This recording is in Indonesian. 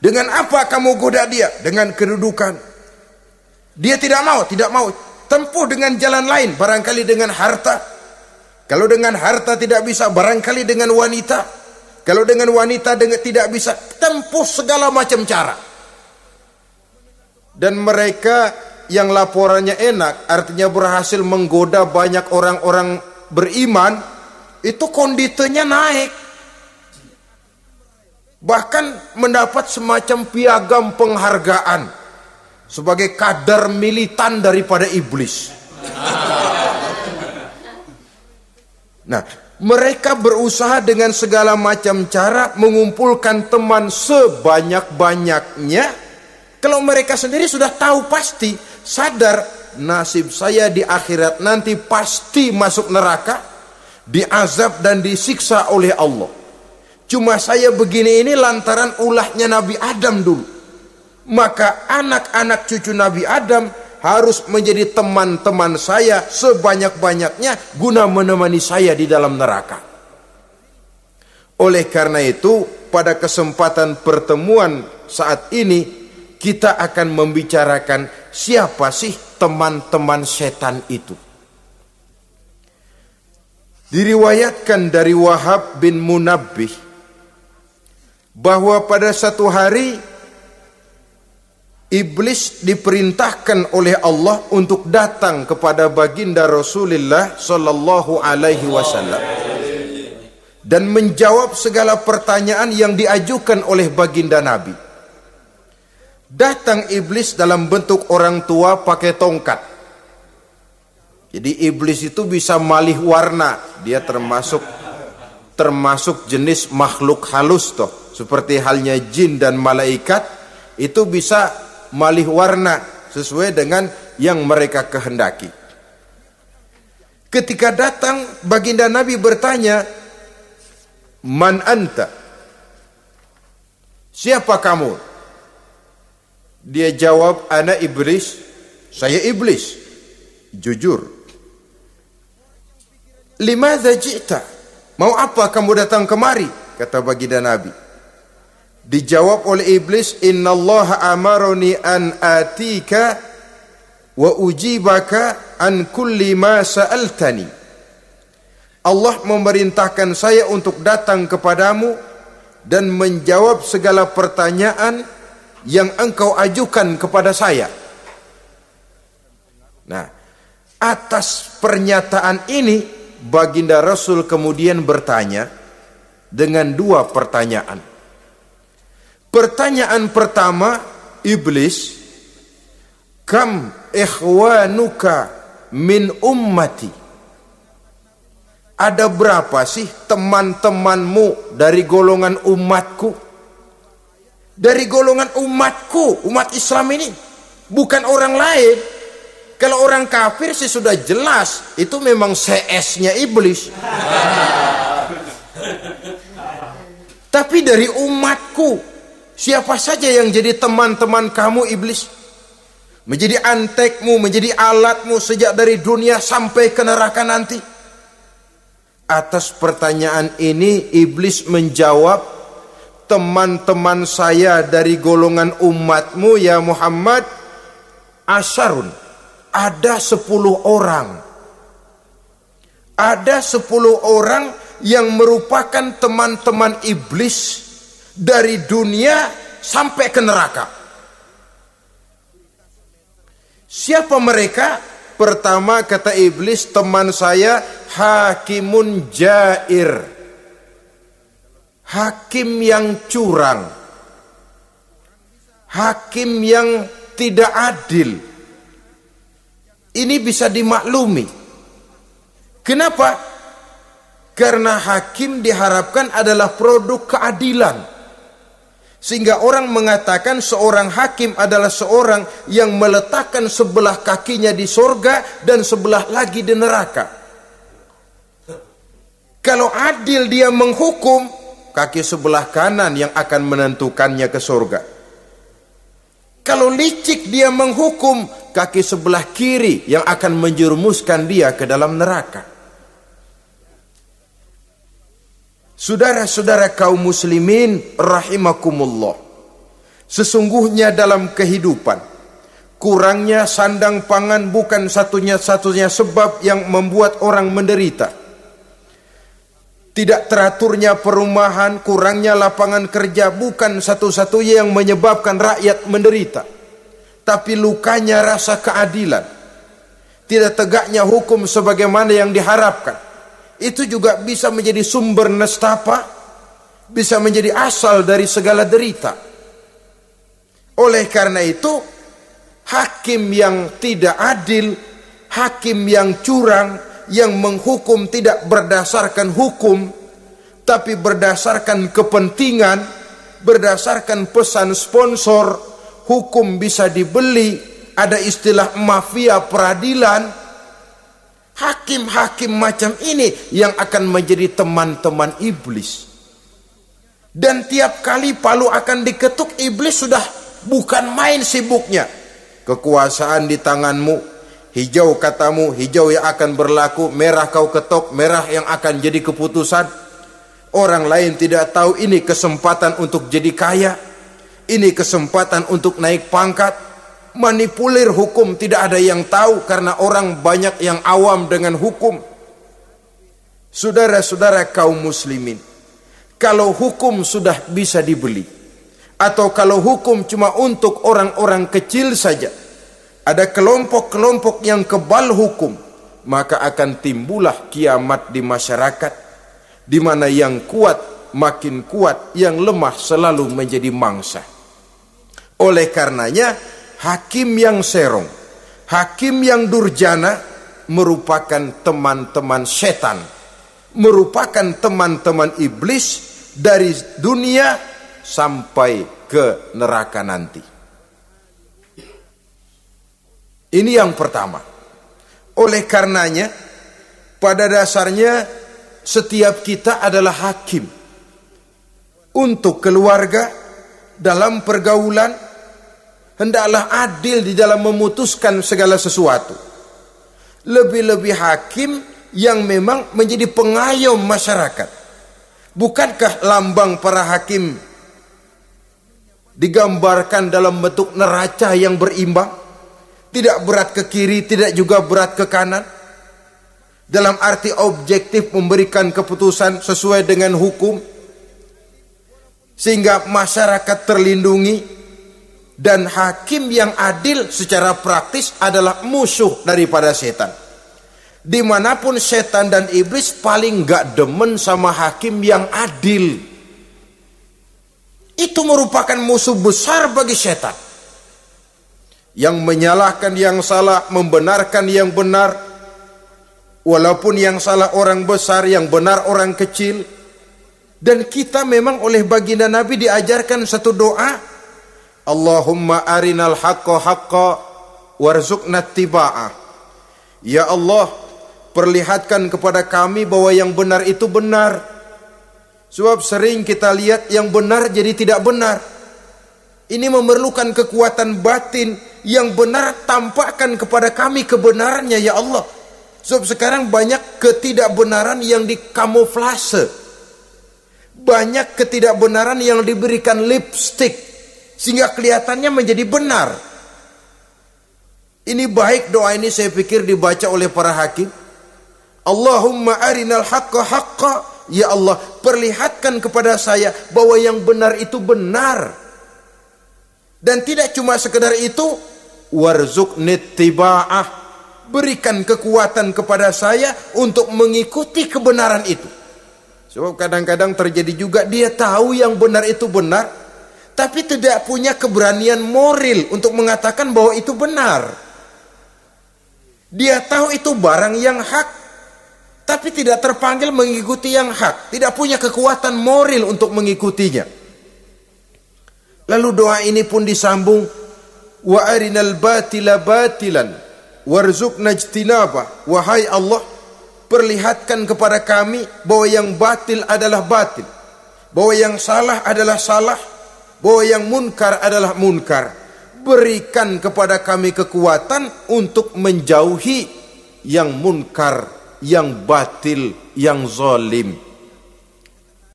Dengan apa kamu goda dia? Dengan kedudukan. Dia tidak mau. Tempuh dengan jalan lain, barangkali dengan harta. Kalau dengan harta tidak bisa, barangkali dengan wanita. Kalau dengan wanita tidak bisa, tempuh segala macam cara. Dan mereka yang laporannya enak, artinya berhasil menggoda banyak orang-orang beriman, itu konditenya naik. Bahkan mendapat semacam piagam penghargaan sebagai kadar militan daripada iblis. Nah, mereka berusaha dengan segala macam cara mengumpulkan teman sebanyak-banyaknya. Kalau mereka sendiri sudah tahu pasti, sadar nasib saya di akhirat nanti pasti masuk neraka, diazab dan disiksa oleh Allah. Cuma saya begini ini lantaran ulahnya Nabi Adam dulu. Maka anak-anak cucu Nabi Adam harus menjadi teman-teman saya sebanyak-banyaknya guna menemani saya di dalam neraka. Oleh karena itu, pada kesempatan pertemuan saat ini kita akan membicarakan siapa sih teman-teman setan itu. Diriwayatkan dari Wahab bin Munabbih bahwa pada satu hari iblis diperintahkan oleh Allah untuk datang kepada baginda Rasulullah sallallahu alaihi wasallam dan menjawab segala pertanyaan yang diajukan oleh baginda Nabi. Datang iblis dalam bentuk orang tua pakai tongkat. Jadi iblis itu bisa malih warna. Dia termasuk jenis makhluk halus toh. Seperti halnya jin dan malaikat, itu bisa malih warna sesuai dengan yang mereka kehendaki. Ketika datang, baginda Nabi bertanya, "Man anta?" Siapa kamu? Dia jawab, "Ana iblis." Saya iblis. Jujur. "Limadza ji'ta?" Mau apa kamu datang kemari? Kata baginda Nabi. Dijawab oleh iblis, "Innallaha amaroni an atika wa ujibaka an kulli ma sa'altani." Allah memerintahkan saya untuk datang kepadamu dan menjawab segala pertanyaan yang engkau ajukan kepada saya. Nah, atas pernyataan ini baginda Rasul kemudian bertanya dengan dua pertanyaan. Pertanyaan pertama, iblis, "Kam ikhwanuka min ummati?" Ada berapa sih teman-temanmu dari golongan umatku? Dari golongan umatku, umat Islam ini, bukan orang lain. Kalau orang kafir sih sudah jelas, itu memang CS-nya iblis. Tapi dari umatku, siapa saja yang jadi teman-teman kamu iblis? Menjadi antekmu, menjadi alatmu sejak dari dunia sampai ke neraka nanti. Atas pertanyaan ini iblis menjawab, "Teman-teman saya dari golongan umatmu ya Muhammad, asyarun, ada 10 orang. Ada 10 orang yang merupakan teman-teman iblis dari dunia sampai ke neraka." Siapa mereka? Pertama kata iblis, "Teman saya hakimun jair." Hakim yang curang. Hakim yang tidak adil. Ini bisa dimaklumi. Kenapa? Karena hakim diharapkan adalah produk keadilan. Sehingga orang mengatakan seorang hakim adalah seorang yang meletakkan sebelah kakinya di sorga dan sebelah lagi di neraka. Kalau adil dia menghukum, kaki sebelah kanan yang akan menentukannya ke sorga. Kalau licik dia menghukum, kaki sebelah kiri yang akan menjerumuskan dia ke dalam neraka. Saudara-saudara kaum muslimin rahimakumullah, Sesungguhnya dalam kehidupan, kurangnya sandang pangan bukan satunya sebab yang membuat orang menderita. Tidak teraturnya perumahan, kurangnya lapangan kerja bukan satu-satunya yang menyebabkan rakyat menderita. Tapi lukanya rasa keadilan, tidak tegaknya hukum sebagaimana yang diharapkan, itu juga bisa menjadi sumber nestapa, bisa menjadi asal dari segala derita. Oleh karena itu, hakim yang tidak adil, hakim yang curang, yang menghukum tidak berdasarkan hukum, tapi berdasarkan kepentingan, berdasarkan pesan sponsor, hukum bisa dibeli, ada istilah mafia peradilan. Hakim-hakim macam ini yang akan menjadi teman-teman iblis. Dan tiap kali palu akan diketuk, iblis sudah bukan main sibuknya. Kekuasaan di tanganmu, hijau katamu, hijau yang akan berlaku, merah kau ketok, merah yang akan jadi keputusan. Orang lain tidak tahu ini kesempatan untuk jadi kaya, ini kesempatan untuk naik pangkat. Manipulir hukum tidak ada yang tahu karena orang banyak yang awam dengan hukum. Saudara-saudara kaum muslimin, kalau hukum sudah bisa dibeli, atau kalau hukum cuma untuk orang-orang kecil saja, ada kelompok-kelompok yang kebal hukum, maka akan timbullah kiamat di masyarakat, di mana yang kuat makin kuat, yang lemah selalu menjadi mangsa. Oleh karenanya, hakim yang serong, hakim yang durjana merupakan teman-teman setan, merupakan teman-teman iblis dari dunia sampai ke neraka nanti. Ini yang pertama. Oleh karenanya, pada dasarnya setiap kita adalah hakim untuk keluarga, dalam pergaulan. Hendaklah adil di dalam memutuskan segala sesuatu. Lebih-lebih hakim yang memang menjadi pengayom masyarakat. Bukankah lambang para hakim digambarkan dalam bentuk neraca yang berimbang? Tidak berat ke kiri, tidak juga berat ke kanan. Dalam arti objektif memberikan keputusan sesuai dengan hukum, sehingga masyarakat terlindungi. Dan hakim yang adil secara praktis adalah musuh daripada setan. Dimanapun setan dan iblis paling gak demen sama hakim yang adil. Itu merupakan musuh besar bagi setan, yang menyalahkan yang salah, membenarkan yang benar. Walaupun yang salah orang besar, yang benar orang kecil. Dan kita memang oleh baginda Nabi diajarkan satu doa, Allahumma arinal haqqa haqqa warzuqna tiba'ah. Ya Allah, perlihatkan kepada kami bahwa yang benar itu benar. Sebab sering kita lihat yang benar jadi tidak benar. Ini memerlukan kekuatan batin. Yang benar tampakkan kepada kami kebenarannya ya Allah. Sebab sekarang banyak ketidakbenaran yang dikamuflase, banyak ketidakbenaran yang diberikan lipstick sehingga kelihatannya menjadi benar. Ini baik doa ini saya pikir dibaca oleh para hakim. Allahumma arinal haqqa haqqa. Ya Allah, perlihatkan kepada saya bahwa yang benar itu benar. Dan tidak cuma sekedar itu, warzuqni tiba'ah. Berikan kekuatan kepada saya untuk mengikuti kebenaran itu. Sebab kadang-kadang terjadi juga dia tahu yang benar itu benar, tapi tidak punya keberanian moral untuk mengatakan bahwa itu benar. Dia tahu itu barang yang hak, tapi tidak terpanggil mengikuti yang hak, tidak punya kekuatan moral untuk mengikutinya. Lalu doa ini pun disambung, wa arinal batila batilan warzuqna ijtinabah. Wahai Allah, perlihatkan kepada kami bahwa yang batil adalah batil, bahwa yang salah adalah salah, bahwa yang munkar adalah munkar. Berikan kepada kami kekuatan untuk menjauhi yang munkar, yang batil, yang zalim.